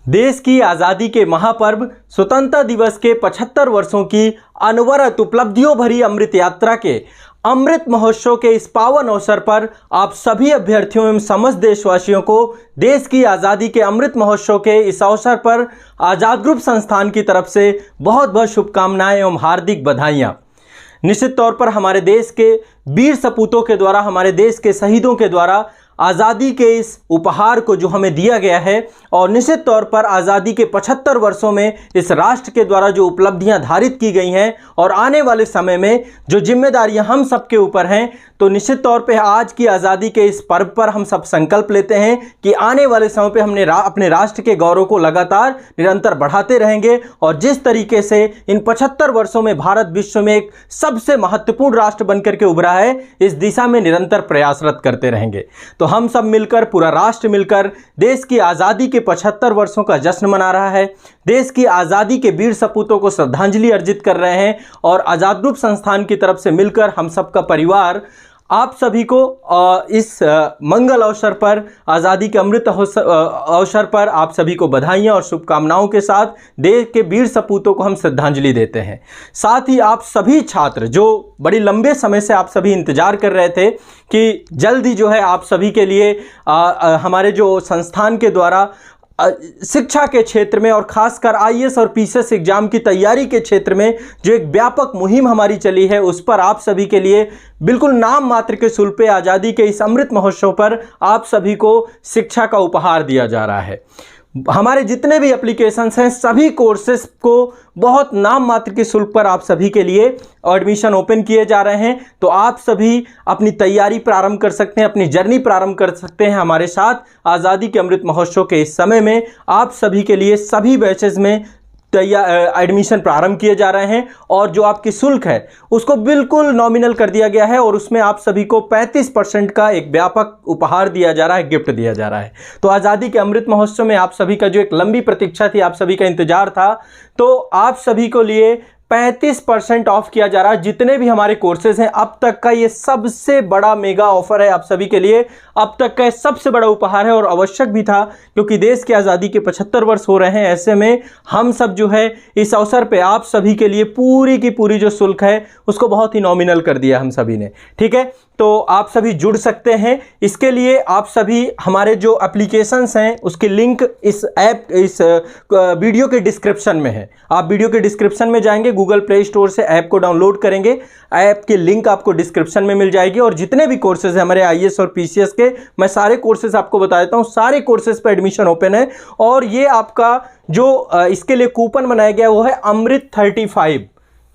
देश की आज़ादी के महापर्व स्वतंत्रता दिवस के 75 वर्षों की अनवरत उपलब्धियों भरी अमृत यात्रा के अमृत महोत्सव के इस पावन अवसर पर आप सभी अभ्यर्थियों एवं समस्त देशवासियों को देश की आज़ादी के अमृत महोत्सव के इस अवसर पर आज़ाद ग्रुप संस्थान की तरफ से बहुत बहुत शुभकामनाएं एवं हार्दिक बधाइयाँ। निश्चित तौर पर हमारे देश के वीर सपूतों के द्वारा, हमारे देश के शहीदों के द्वारा आज़ादी के इस उपहार को जो हमें दिया गया है और निश्चित तौर पर आज़ादी के 75 वर्षों में इस राष्ट्र के द्वारा जो उपलब्धियां धारित की गई हैं और आने वाले समय में जो जिम्मेदारियां हम सबके ऊपर हैं, तो निश्चित तौर पे आज की आज़ादी के इस पर्व पर हम सब संकल्प लेते हैं कि आने वाले समय पे हमने अपने राष्ट्र के गौरव को लगातार निरंतर बढ़ाते रहेंगे और जिस तरीके से इन 75 वर्षों में भारत विश्व में एक सबसे महत्वपूर्ण राष्ट्र बनकर के उभरा है, इस दिशा में निरंतर प्रयासरत करते रहेंगे। तो हम सब मिलकर, पूरा राष्ट्र मिलकर देश की आज़ादी के 75 वर्षों का जश्न मना रहा है, देश की आज़ादी के वीर सपूतों को श्रद्धांजलि अर्जित कर रहे हैं और आज़ाद ग्रुप संस्थान की तरफ से मिलकर हम सबका परिवार आप सभी को इस मंगल अवसर पर, आज़ादी के अमृत अवसर पर आप सभी को बधाइयाँ और शुभकामनाओं के साथ देश के वीर सपूतों को हम श्रद्धांजलि देते हैं। साथ ही आप सभी छात्र जो बड़ी लंबे समय से आप सभी इंतजार कर रहे थे कि जल्द ही जो है आप सभी के लिए हमारे जो संस्थान के द्वारा शिक्षा के क्षेत्र में और खासकर आईएएस और पीसीएस एग्जाम की तैयारी के क्षेत्र में जो एक व्यापक मुहिम हमारी चली है, उस पर आप सभी के लिए बिल्कुल नाम मात्र के शुल्क पे आज़ादी के इस अमृत महोत्सव पर आप सभी को शिक्षा का उपहार दिया जा रहा है। हमारे जितने भी एप्लीकेशंस हैं, सभी कोर्सेज को बहुत नाम मात्र के शुल्क पर आप सभी के लिए एडमिशन ओपन किए जा रहे हैं। तो आप सभी अपनी तैयारी प्रारंभ कर सकते हैं, अपनी जर्नी प्रारंभ कर सकते हैं हमारे साथ। आज़ादी के अमृत महोत्सव के इस समय में आप सभी के लिए सभी बैचेज में एडमिशन प्रारंभ किए जा रहे हैं और जो आपकी शुल्क है उसको बिल्कुल नॉमिनल कर दिया गया है और उसमें आप सभी को 35% का एक व्यापक उपहार दिया जा रहा है, गिफ्ट दिया जा रहा है। तो आज़ादी के अमृत महोत्सव में आप सभी का जो एक लंबी प्रतीक्षा थी, आप सभी का इंतजार था, तो आप सभी को लिए 35% ऑफ किया जा रहा है। जितने भी हमारे कोर्सेज हैं अब तक का ये सबसे बड़ा मेगा ऑफर है आप सभी के लिए, अब तक का सबसे बड़ा उपहार है और आवश्यक भी था क्योंकि देश की आज़ादी के 75 वर्ष हो रहे हैं। ऐसे में हम सब जो है इस अवसर पे आप सभी के लिए पूरी की पूरी जो शुल्क है उसको बहुत ही नॉमिनल कर दिया हम सभी ने, ठीक है। तो आप सभी जुड़ सकते हैं। इसके लिए आप सभी हमारे जो एप्लीकेशंस हैं उसकी लिंक इस वीडियो के डिस्क्रिप्शन में है। आप वीडियो के डिस्क्रिप्शन में जाएंगे, गूगल प्ले स्टोर से ऐप को डाउनलोड करेंगे, ऐप की लिंक आपको डिस्क्रिप्शन में मिल जाएगी और जितने भी कोर्सेज हैं हमारे आईएएस और पीसीएस के, मैं सारे कोर्सेज आपको बता देता हूं। सारे कोर्सेज पर एडमिशन ओपन है और ये आपका जो इसके लिए कूपन बनाया गया वो है अमृत 35।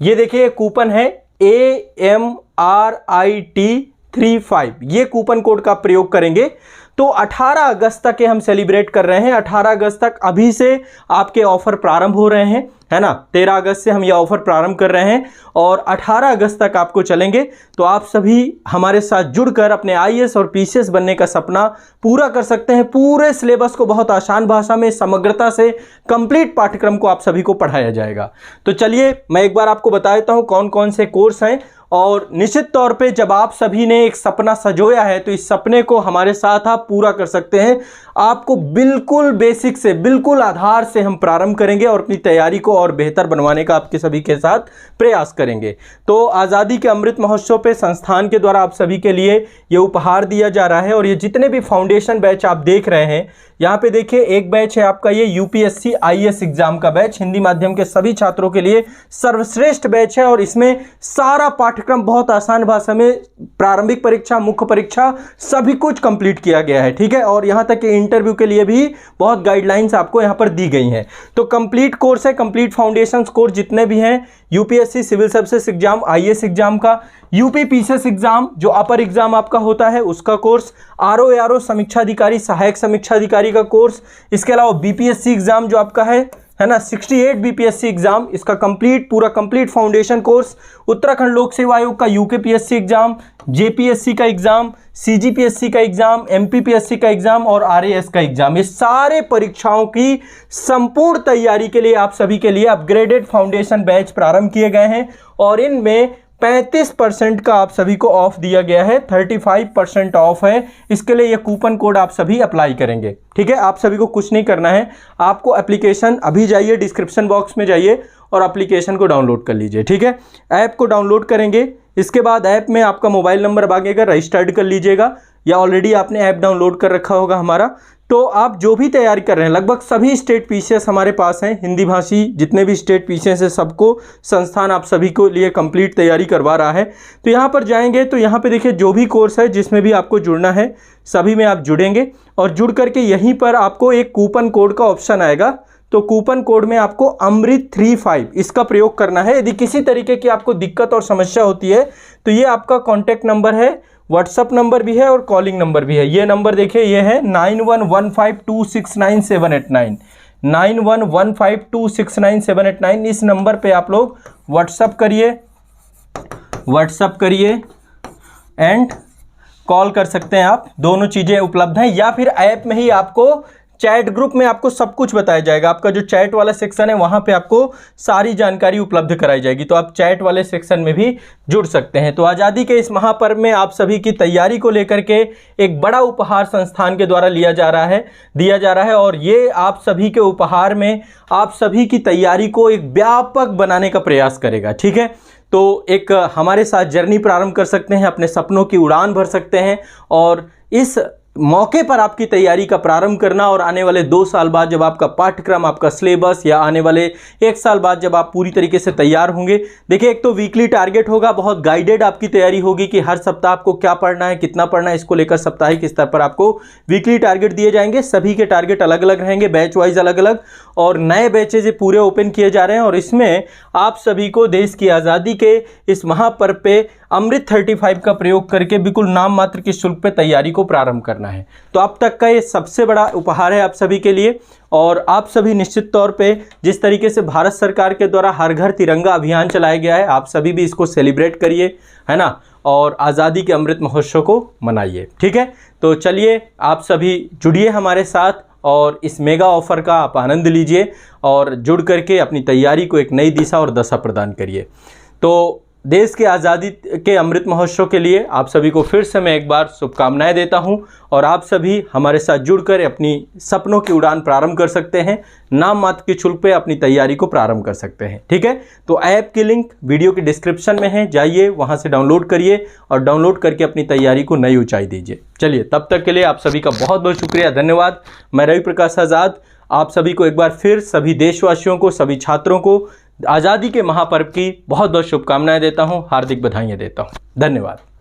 ये देखिए कूपन है AMRIT35, ये कूपन कोड का प्रयोग करेंगे तो 18 अगस्त तक हम सेलिब्रेट कर रहे हैं। 18 अगस्त तक अभी से आपके ऑफर प्रारंभ हो रहे हैं, है ना। 13 अगस्त से हम ये ऑफर प्रारंभ कर रहे हैं और 18 अगस्त तक आपको चलेंगे। तो आप सभी हमारे साथ जुड़कर अपने आईएएस और पीसीएस बनने का सपना पूरा कर सकते हैं। पूरे सिलेबस को बहुत आसान भाषा में समग्रता से कंप्लीट पाठ्यक्रम को आप सभी को पढ़ाया जाएगा। तो चलिए मैं एक बार आपको बता देता हूं कौन कौन से कोर्स हैं और निश्चित तौर पे जब आप सभी ने एक सपना सजोया है तो इस सपने को हमारे साथ आप पूरा कर सकते हैं। आपको बिल्कुल बेसिक से, बिल्कुल आधार से हम प्रारंभ करेंगे और अपनी तैयारी को और बेहतर बनवाने का आपके सभी के साथ प्रयास करेंगे। तो आज़ादी के अमृत महोत्सव पे संस्थान के द्वारा आप सभी के लिए ये उपहार दिया जा रहा है और ये जितने भी फाउंडेशन बैच आप देख रहे हैं, यहाँ पे देखिए एक बैच है आपका ये यूपीएससी आईएएस एग्जाम का बैच, हिंदी माध्यम के सभी छात्रों के लिए सर्वश्रेष्ठ बैच है और इसमें सारा पाठ्यक्रम बहुत आसान भाषा में, प्रारंभिक परीक्षा, मुख्य परीक्षा, सभी कुछ कंप्लीट किया गया है, ठीक है। और यहाँ तक कि इंटरव्यू के लिए भी बहुत गाइडलाइंस आपको यहाँ पर दी गई हैं। तो कंप्लीट कोर्स है, कंप्लीट फाउंडेशन कोर्स जितने भी हैं, UPSC civil services exam, IAS exam का, यूपी पीसीएस एग्जाम जो अपर एग्जाम आपका होता है उसका कोर्स, आरओ समीक्षा अधिकारी, सहायक समीक्षा अधिकारी का कोर्स, इसके अलावा बीपीएससी एग्जाम जो आपका है ना 68 बीपीएससी एग्जाम, इसका पूरा कंप्लीट फाउंडेशन कोर्स, उत्तराखंड लोक सेवा आयोग का यूकेपीएससी एग्जाम, जेपीएससी का एग्जाम, सीजीपीएससी का एग्जाम, एमपीपीएससी का एग्जाम और आरएएस का एग्जाम, ये सारे परीक्षाओं की संपूर्ण तैयारी के लिए आप सभी के लिए अपग्रेडेड फाउंडेशन बैच प्रारंभ किए गए हैं और इनमें 35% का आप सभी को ऑफ दिया गया है, 35% ऑफ है। इसके लिए ये कूपन कोड आप सभी अप्लाई करेंगे, ठीक है। आप सभी को कुछ नहीं करना है, आपको एप्लीकेशन अभी जाइए, डिस्क्रिप्शन बॉक्स में जाइए और एप्लीकेशन को डाउनलोड कर लीजिए, ठीक है। ऐप को डाउनलोड करेंगे, इसके बाद ऐप में आपका मोबाइल नंबर मांगेगा, रजिस्टर्ड कर लीजिएगा, या ऑलरेडी आपने ऐप डाउनलोड कर रखा होगा हमारा। तो आप जो भी तैयारी कर रहे हैं, लगभग सभी स्टेट पीसीएस हमारे पास हैं, हिंदी भाषी जितने भी स्टेट पीसीएस है सबको संस्थान आप सभी को लिए कंप्लीट तैयारी करवा रहा है। तो यहाँ पर जाएंगे तो यहाँ पे देखिए जो भी कोर्स है जिसमें भी आपको जुड़ना है सभी में आप जुड़ेंगे, और जुड़ करके यहीं पर आपको एक कूपन कोड का ऑप्शन आएगा। तो कूपन कोड में आपको अमृत 35 इसका प्रयोग करना है। यदि किसी तरीके की आपको दिक्कत और समस्या होती है तो ये आपका कॉन्टैक्ट नंबर है, व्हाट्सअप नंबर भी है और कॉलिंग नंबर भी है। ये नंबर देखिए, ये है 9115269789, 9115269789। इस नंबर पे आप लोग व्हाट्सअप करिए एंड कॉल कर सकते हैं आप, दोनों चीज़ें उपलब्ध हैं। या फिर ऐप में ही आपको चैट ग्रुप में आपको सब कुछ बताया जाएगा, आपका जो चैट वाला सेक्शन है वहाँ पे आपको सारी जानकारी उपलब्ध कराई जाएगी, तो आप चैट वाले सेक्शन में भी जुड़ सकते हैं। तो आज़ादी के इस महापर्व में आप सभी की तैयारी को लेकर के एक बड़ा उपहार संस्थान के द्वारा दिया जा रहा है, और ये आप सभी के उपहार में आप सभी की तैयारी को एक व्यापक बनाने का प्रयास करेगा, ठीक है। तो एक हमारे साथ जर्नी प्रारंभ कर सकते हैं, अपने सपनों की उड़ान भर सकते हैं, और इस मौके पर आपकी तैयारी का प्रारंभ करना, और आने वाले 2 साल बाद जब आपका पाठ्यक्रम, आपका सिलेबस, या आने वाले 1 साल बाद जब आप पूरी तरीके से तैयार होंगे। देखिए, एक तो वीकली टारगेट होगा, बहुत गाइडेड आपकी तैयारी होगी कि हर सप्ताह आपको क्या पढ़ना है, कितना पढ़ना है, इसको लेकर साप्ताहिक स्तर पर आपको वीकली टारगेट दिए जाएंगे। सभी के टारगेट अलग अलग रहेंगे, बैच वाइज अलग अलग, और नए बैचेज पूरे ओपन किए जा रहे हैं। और इसमें आप सभी को देश की आज़ादी के इस महापर्व पे अमृत 35 का प्रयोग करके बिल्कुल नाम मात्र के शुल्क पे तैयारी को प्रारंभ करना है। तो अब तक का ये सबसे बड़ा उपहार है आप सभी के लिए। और आप सभी निश्चित तौर पे जिस तरीके से भारत सरकार के द्वारा हर घर तिरंगा अभियान चलाया गया है, आप सभी भी इसको सेलिब्रेट करिए, है ना, और आज़ादी के अमृत महोत्सव को मनाइए, ठीक है। तो चलिए आप सभी जुड़िए हमारे साथ और इस मेगा ऑफर का आप आनंद लीजिए, और जुड़ करके अपनी तैयारी को एक नई दिशा और दशा प्रदान करिए। तो देश के आज़ादी के अमृत महोत्सव के लिए आप सभी को फिर से मैं एक बार शुभकामनाएं देता हूं, और आप सभी हमारे साथ जुड़कर अपनी सपनों की उड़ान प्रारंभ कर सकते हैं, नाम मात्र के शुल्क पे अपनी तैयारी को प्रारंभ कर सकते हैं, ठीक है। तो ऐप की लिंक वीडियो के डिस्क्रिप्शन में है, जाइए वहां से डाउनलोड करिए, और डाउनलोड करके अपनी तैयारी को नई ऊंचाई दीजिए। चलिए, तब तक के लिए आप सभी का बहुत बहुत शुक्रिया, धन्यवाद। मैं रवि प्रकाश आज़ाद आप सभी को एक बार फिर, सभी देशवासियों को, सभी छात्रों को आज़ादी के महापर्व की बहुत बहुत शुभकामनाएं देता हूं, हार्दिक बधाइयां देता हूं। धन्यवाद।